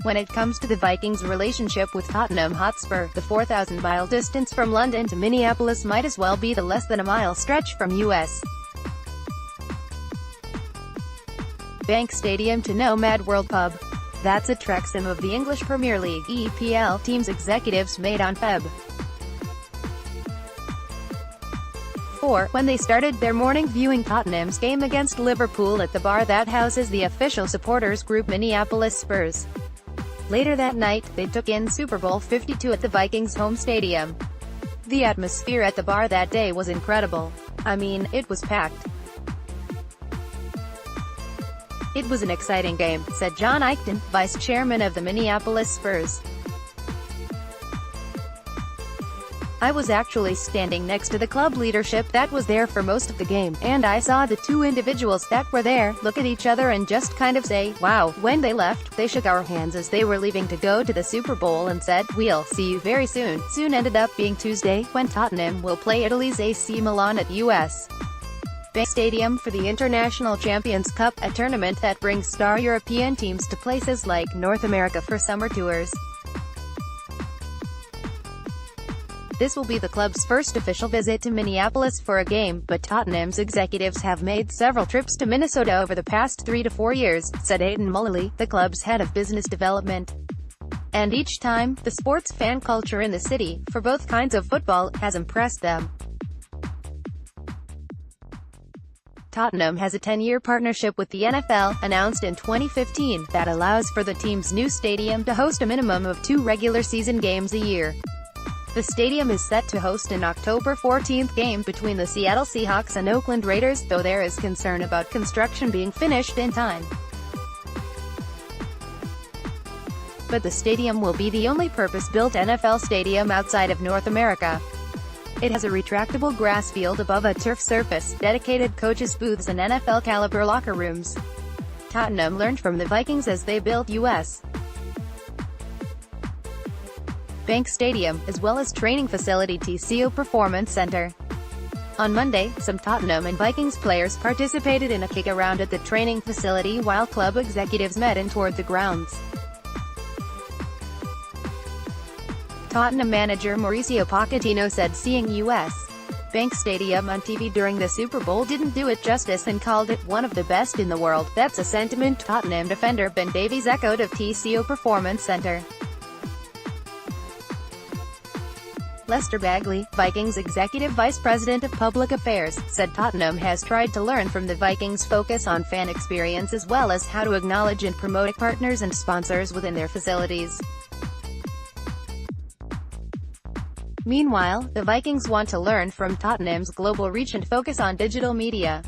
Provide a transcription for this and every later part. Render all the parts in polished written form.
When it comes to the Vikings' relationship with Tottenham Hotspur, the 4,000-mile distance from London to Minneapolis might as well be the less than a mile stretch from U.S. Bank Stadium to Nomad World Pub. That's a trek some of the English Premier League (EPL) teams' executives made on Feb. 4, when they started their morning viewing Tottenham's game against Liverpool at the bar that houses the official supporters group Minneapolis Spurs. Later that night, they took in Super Bowl LII at the Vikings' home stadium. The atmosphere at the bar that day was incredible. I mean, it was packed. It was an exciting game, said John Eichton, vice chairman of the Minneapolis Spurs. I was actually standing next to the club leadership that was there for most of the game, and I saw the two individuals that were there look at each other and just kind of say, wow. When they left, they shook our hands as they were leaving to go to the Super Bowl and said, we'll see you very soon. Soon ended up being Tuesday, when Tottenham will play Italy's AC Milan at U.S. Bank Stadium for the International Champions Cup, a tournament that brings star European teams to places like North America for summer tours. This will be the club's first official visit to Minneapolis for a game, but Tottenham's executives have made several trips to Minnesota over the past 3 to 4 years, said Aidan Mullally, the club's head of business development. And each time, the sports fan culture in the city, for both kinds of football, has impressed them. Tottenham has a 10-year partnership with the NFL, announced in 2015, that allows for the team's new stadium to host a minimum of 2 regular season games a year. The stadium is set to host an October 14th game between the Seattle Seahawks and Oakland Raiders, though there is concern about construction being finished in time. But the stadium will be the only purpose-built NFL stadium outside of North America. It has a retractable grass field above a turf surface, dedicated coaches' booths and NFL-caliber locker rooms. Tottenham learned from the Vikings as they built U.S. Bank Stadium, as well as training facility TCO Performance Center. On Monday, some Tottenham and Vikings players participated in a kick-around at the training facility while club executives met and toured the grounds. Tottenham manager Mauricio Pochettino said seeing U.S. Bank Stadium on TV during the Super Bowl didn't do it justice and called it one of the best in the world. That's a sentiment Tottenham defender Ben Davies echoed of TCO Performance Center. Lester Bagley, Vikings Executive Vice President of Public Affairs, said Tottenham has tried to learn from the Vikings' focus on fan experience as well as how to acknowledge and promote partners and sponsors within their facilities. Meanwhile, the Vikings want to learn from Tottenham's global reach and focus on digital media.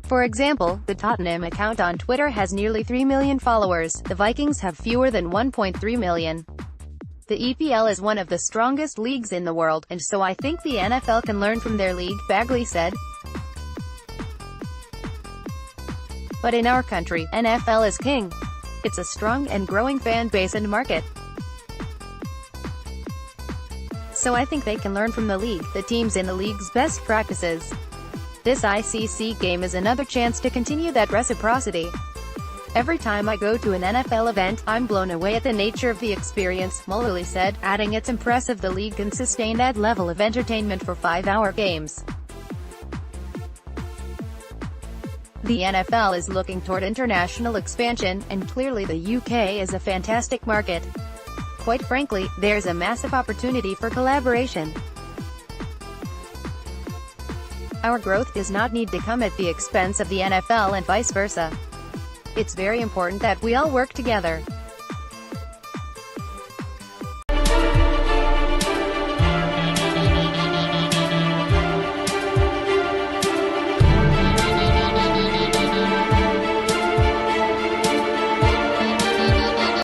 For example, the Tottenham account on Twitter has nearly 3 million followers, the Vikings have fewer than 1.3 million. The EPL is one of the strongest leagues in the world, and so I think the NFL can learn from their league, Bagley said. But in our country, NFL is king. It's a strong and growing fan base and market. So I think they can learn from the league, the teams in the league's best practices. This ICC game is another chance to continue that reciprocity. Every time I go to an NFL event, I'm blown away at the nature of the experience, Mullally said, adding it's impressive the league can sustain that level of entertainment for 5-hour games. The NFL is looking toward international expansion, and clearly the UK is a fantastic market. Quite frankly, there's a massive opportunity for collaboration. Our growth does not need to come at the expense of the NFL and vice versa. It's very important that we all work together.